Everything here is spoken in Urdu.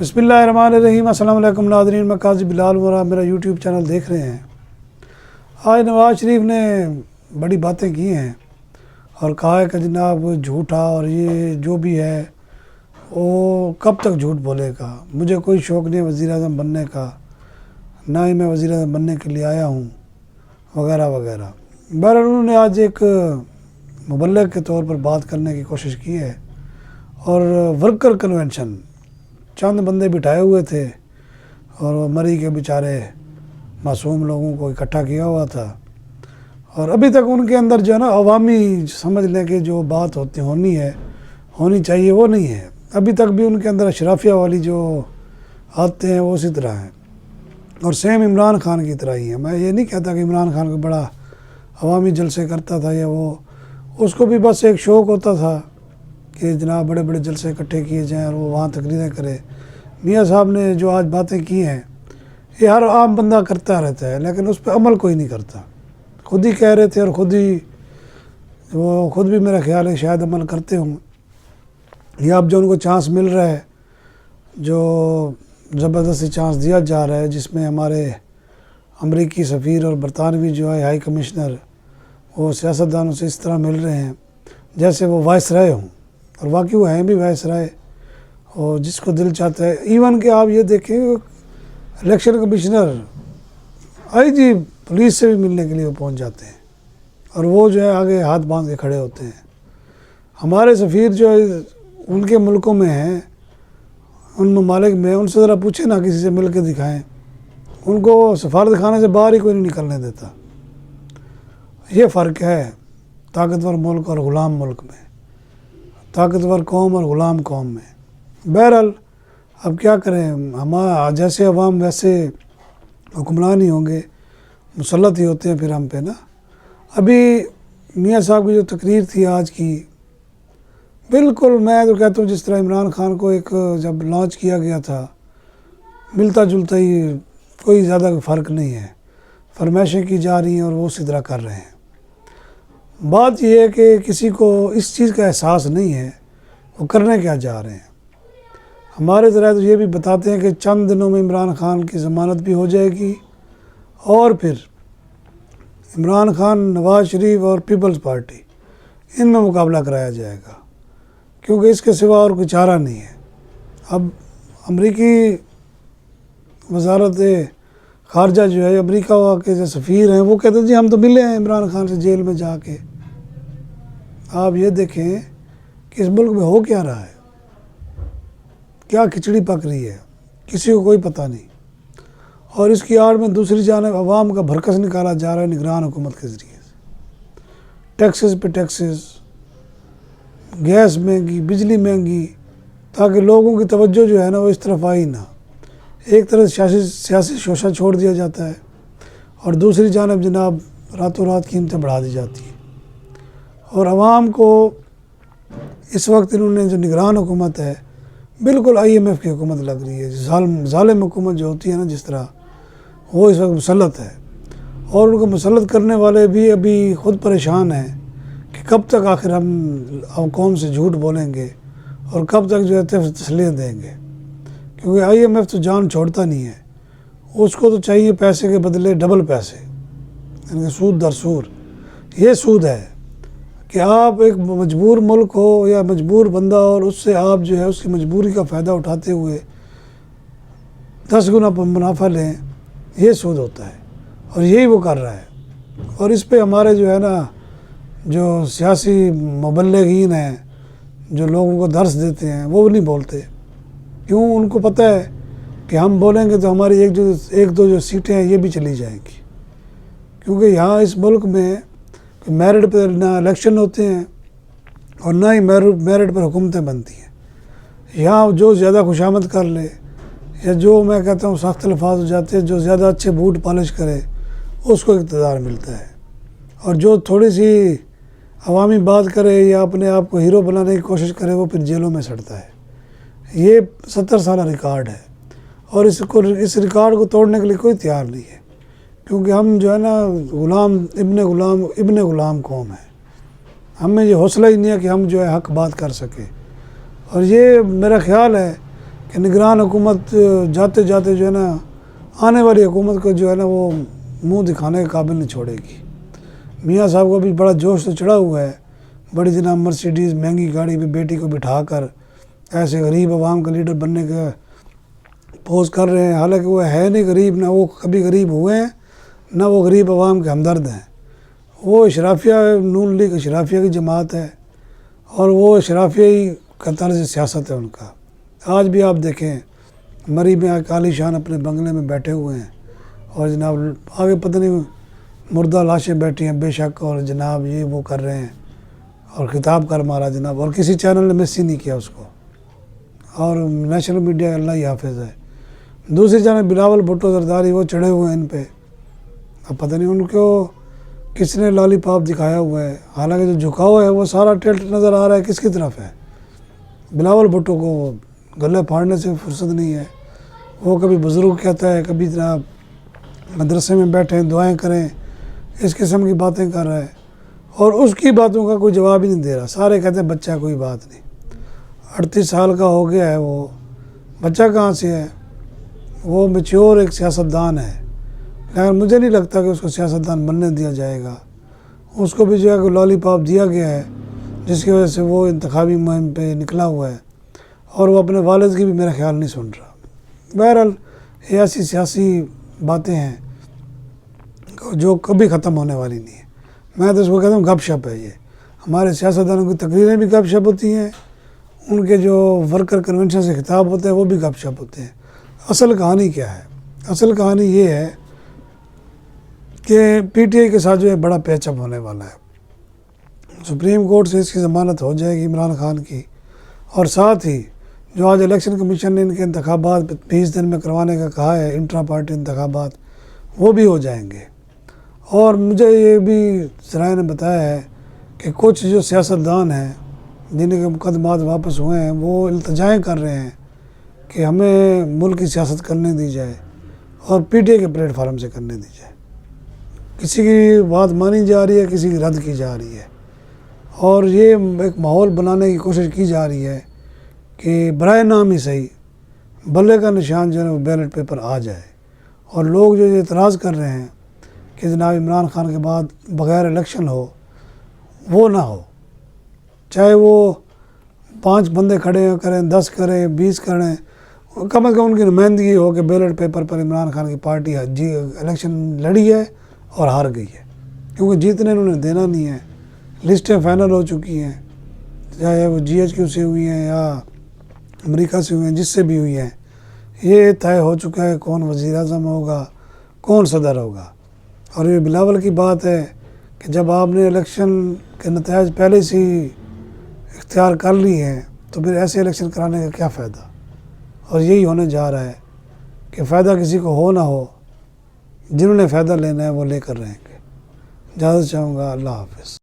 بسم اللہ الرحمن الرحیم۔ السلام علیکم ناظرین، میں قاضی بلال اور آپ میرا یوٹیوب چینل دیکھ رہے ہیں۔ آج نواز شریف نے بڑی باتیں کی ہیں اور کہا ہے کہ جناب جھوٹا اور یہ جو بھی ہے وہ کب تک جھوٹ بولے گا، مجھے کوئی شوق نہیں وزیر اعظم بننے کا، نہ ہی میں وزیر اعظم بننے کے لیے آیا ہوں وغیرہ وغیرہ۔ بہرحال انہوں نے آج ایک مبلغ کے طور پر بات کرنے کی کوشش کی ہے اور ورکر کنونشن چند بندے بٹھائے ہوئے تھے اور وہ مری کے بیچارے معصوم لوگوں کو اکٹھا کیا ہوا تھا، اور ابھی تک ان کے اندر جو ہے نا عوامی سمجھ لیں کہ جو بات ہونی چاہیے وہ نہیں ہے۔ ابھی تک بھی ان کے اندر اشرافیہ والی جو آتے ہیں وہ اسی طرح ہیں اور سیم عمران خان کی طرح ہی ہیں۔ میں یہ نہیں کہتا کہ عمران خان کو بڑا عوامی جلسے کرتا تھا یا وہ، اس کو بھی بس ایک شوق ہوتا تھا کہ جناب بڑے بڑے جلسے اکٹھے کیے جائیں اور وہ وہاں تقریریں کرے۔ میاں صاحب نے جو آج باتیں کی ہیں یہ ہر عام بندہ کرتا رہتا ہے لیکن اس پہ عمل کوئی نہیں کرتا۔ خود ہی کہہ رہے تھے اور خود بھی میرا خیال ہے شاید عمل کرتے ہوں، یا اب جو ان کو چانس مل رہا ہے، جو زبردستی چانس دیا جا رہا ہے، جس میں ہمارے امریکی سفیر اور برطانوی جو ہے ہائی کمشنر وہ سیاستدانوں سے اس طرح مل رہے ہیں جیسے وہ وائس رائے ہوں، اور واقعی وہ ہیں بھی وائس رائے، اور جس کو دل چاہتا ہے۔ ایون کہ آپ یہ دیکھیں الیکشن کمشنر آئی جی پولیس سے بھی ملنے کے لیے وہ پہنچ جاتے ہیں اور وہ جو ہے آگے ہاتھ باندھ کے کھڑے ہوتے ہیں۔ ہمارے سفیر جو ان کے ملکوں میں ہیں، ان ممالک میں، ان سے ذرا پوچھیں نا، کسی سے مل کے دکھائیں، ان کو سفارت خانے سے باہر ہی کوئی نہیں نکلنے دیتا۔ یہ فرق ہے طاقتور ملک اور غلام ملک میں، طاقتور قوم اور غلام قوم میں۔ بہرحال اب کیا کریں، ہم جیسے عوام ویسے حکمران ہی ہوں گے، مسلط ہی ہوتے ہیں پھر ہم پہ نا۔ ابھی میاں صاحب کی جو تقریر تھی آج کی، بالکل میں تو کہتا ہوں جس طرح عمران خان کو ایک جب لانچ کیا گیا تھا ملتا جلتا ہی، کوئی زیادہ فرق نہیں ہے، فرمائشیں کی جا رہی ہیں اور وہ اسی طرح کر رہے ہیں۔ بات یہ ہے کہ کسی کو اس چیز کا احساس نہیں ہے وہ کرنے کیا جا رہے ہیں۔ ہمارے ذرائع تو یہ بھی بتاتے ہیں کہ چند دنوں میں عمران خان کی ضمانت بھی ہو جائے گی اور پھر عمران خان، نواز شریف اور پیپلز پارٹی ان میں مقابلہ کرایا جائے گا، کیونکہ اس کے سوا اور کوئی چارہ نہیں ہے۔ اب امریکی وزارت خارجہ جو ہے، امریکہ کے جو سفیر ہیں، وہ کہتے ہیں جی ہم تو ملے ہیں عمران خان سے جیل میں جا کے۔ آپ یہ دیکھیں کہ اس ملک میں ہو کیا رہا ہے، کیا کھچڑی پک رہی ہے، کسی کو کوئی پتہ نہیں، اور اس کی آڑ میں دوسری جانب عوام کا بھرکس نکالا جا رہا ہے نگران حکومت کے ذریعے سے۔ ٹیکسز پہ ٹیکسز، گیس مہنگی، بجلی مہنگی، تاکہ لوگوں کی توجہ جو ہے نا وہ اس طرف آئی نہ۔ ایک طرح سیاسی شوشہ چھوڑ دیا جاتا ہے اور دوسری جانب جناب راتوں رات قیمتیں بڑھا دی جاتی ہیں، اور عوام کو اس وقت انہوں نے جو نگران حکومت ہے بالکل IMF کی حکومت لگ رہی ہے، ظالم حکومت جو ہوتی ہے نا جس طرح، وہ اس وقت مسلط ہے، اور ان کو مسلط کرنے والے بھی ابھی خود پریشان ہیں کہ کب تک آخر ہم قوم سے جھوٹ بولیں گے اور کب تک جو ہے تسلیاں دیں گے، کیونکہ IMF تو جان چھوڑتا نہیں ہے، اس کو تو چاہیے پیسے کے بدلے ڈبل پیسے، یعنی سود در سود۔ یہ سود ہے کہ آپ ایک مجبور ملک ہو یا مجبور بندہ، اور اس سے آپ جو ہے اس کی مجبوری کا فائدہ اٹھاتے ہوئے 10 گنا منافع لیں، یہ سود ہوتا ہے، اور یہی وہ کر رہا ہے۔ اور اس پہ ہمارے جو ہے نا جو سیاسی مبلغین ہیں، جو لوگوں کو درس دیتے ہیں، وہ نہیں بولتے، کیوں؟ ان کو پتہ ہے کہ ہم بولیں گے تو ہماری ایک دو جو سیٹیں ہیں یہ بھی چلی جائیں گی، کیونکہ یہاں اس ملک میں میرٹ پر نہ الیکشن ہوتے ہیں اور نہ ہی میرٹ پر حکومتیں بنتی ہیں۔ یہاں جو زیادہ خوشامد کر لے، یا جو میں کہتا ہوں سخت الفاظ ہو جاتے ہیں، جو زیادہ اچھے بوٹ پالش کرے اس کو اقتدار ملتا ہے، اور جو تھوڑی سی عوامی بات کرے یا اپنے آپ کو ہیرو بنانے کی کوشش کرے وہ پھر جیلوں میں سڑتا ہے۔ یہ 70 سالہ ریکارڈ ہے، اور اس ریکارڈ کو توڑنے کے لیے کوئی تیار نہیں ہے، کیونکہ ہم جو ہے نا ابن غلام قوم ہے، ہمیں یہ حوصلہ ہی نہیں ہے کہ ہم جو ہے حق بات کر سکیں۔ اور یہ میرا خیال ہے کہ نگران حکومت جاتے جاتے جو ہے نا آنے والی حکومت کو جو ہے نا وہ منہ دکھانے کے قابل نہیں چھوڑے گی۔ میاں صاحب کو بھی بڑا جوش تو چڑھا ہوا ہے، بڑی جناب مرسیڈیز مہنگی گاڑی پہ بیٹی کو بٹھا کر ایسے غریب عوام کا لیڈر بننے کا پوز کر رہے ہیں، حالانکہ وہ ہے نہیں غریب، نہ وہ کبھی غریب ہوئے ہیں، نہ وہ غریب عوام کے ہمدرد ہیں۔ وہ اشرافیہ نون لیگ اشرافیہ کی جماعت ہے، اور وہ اشرافیہ کا طرز سیاست ہے ان کا۔ آج بھی آپ دیکھیں مری میں عالی شان اپنے بنگلے میں بیٹھے ہوئے ہیں، اور جناب آگے پتہ نہیں مردہ لاشیں بیٹھی ہیں بے شک، اور جناب یہ وہ کر رہے ہیں، اور خطاب کر مارا جناب، اور کسی چینل نے مس ہی نہیں کیا اس کو، اور نیشنل میڈیا اللہ ہی حافظ ہے۔ دوسری جانب بلاول بھٹو زرداری وہ چڑھے ہوئے ہیں ان پہ، اب پتہ نہیں ان کو کس نے لالی پاپ دکھایا ہوا ہے، حالانکہ جو جھکاؤ ہے وہ سارا ٹلٹ نظر آ رہا ہے کس کی طرف ہے۔ بلاول بھٹو کو گلے پھاڑنے سے فرصت نہیں ہے، وہ کبھی بزرگ کہتا ہے، کبھی جناب مدرسے میں بیٹھیں دعائیں کریں، اس قسم کی باتیں کر رہا ہے، اور اس کی باتوں کا کوئی جواب ہی نہیں دے رہا۔ سارے کہتے ہیں بچہ کوئی بات نہیں، 38 سال کا ہو گیا ہے، وہ بچہ کہاں سے ہے، وہ میچور ایک سیاستدان ہے، لیکن مجھے نہیں لگتا کہ اس کو سیاستدان بننے دیا جائے گا۔ اس کو بھی جو ہے کہ لالی پاپ دیا گیا ہے، جس کی وجہ سے وہ انتخابی مہم پہ نکلا ہوا ہے، اور وہ اپنے والد کی بھی میرا خیال نہیں سن رہا۔ بہرحال یہ ایسی سیاسی باتیں ہیں جو کبھی ختم ہونے والی نہیں ہیں۔ میں تو اس کو کہتا ہوں گپ شپ ہے، یہ ہمارے سیاستدانوں کی تقریریں بھی گپ شپ ہوتی ہیں، ان کے جو ورکر کنونشن سے خطاب ہوتے ہیں وہ بھی گپ شپ ہوتے ہیں۔ اصل کہانی کیا ہے؟ اصل کہانی یہ ہے کہ پی ٹی آئی کے ساتھ جو ہے بڑا پیچ اپ ہونے والا ہے۔ سپریم کورٹ سے اس کی ضمانت ہو جائے گی عمران خان کی، اور ساتھ ہی جو آج الیکشن کمیشن نے ان کے انتخابات 20 دن میں کروانے کا کہا ہے، انٹرا پارٹی انتخابات، وہ بھی ہو جائیں گے۔ اور مجھے یہ بھی ذرائع نے بتایا ہے کہ کچھ جو سیاستدان ہیں جن کے مقدمات واپس ہوئے ہیں، وہ التجائیں کر رہے ہیں کہ ہمیں ملک کی سیاست کرنے دی جائے، اور پی ٹی آئی کے پلیٹ فارم سے کرنے دی جائے۔ کسی کی بات مانی جا رہی ہے، کسی کی رد کی جا رہی ہے، اور یہ ایک ماحول بنانے کی کوشش کی جا رہی ہے کہ برائے نام ہی صحیح بلے کا نشان جو ہے وہ بیلٹ پیپر آ جائے، اور لوگ جو اعتراض کر رہے ہیں کہ جناب عمران خان کے بعد بغیر الیکشن ہو، وہ نہ ہو، چاہے وہ 5 بندے کھڑے کریں، 10 کریں، 20 کریں، کم از کم ان کی نمائندگی ہو کہ بیلٹ پیپر پر عمران خان کی پارٹی الیکشن لڑی ہے اور ہار گئی ہے، کیونکہ جیتنے انہوں نے دینا نہیں ہے۔ لسٹیں فائنل ہو چکی ہیں، چاہے وہ جی ایچ کیو سے ہوئی ہیں یا امریکہ سے ہوئی ہیں، جس سے بھی ہوئی ہیں، یہ طے ہو چکا ہے کون وزیر اعظم ہوگا، کون صدر ہوگا۔ اور یہ بلاول کی بات ہے کہ جب آپ نے الیکشن کے نتائج پہلے سے ہی اختیار کر لی ہیں تو پھر ایسے الیکشن کرانے کا کیا فائدہ؟ اور یہی ہونے جا رہا ہے کہ فائدہ کسی کو ہو نہ ہو، جنہوں نے فائدہ لینا ہے وہ لے کر رہیں گے۔ اجازت چاہوں گا، اللہ حافظ۔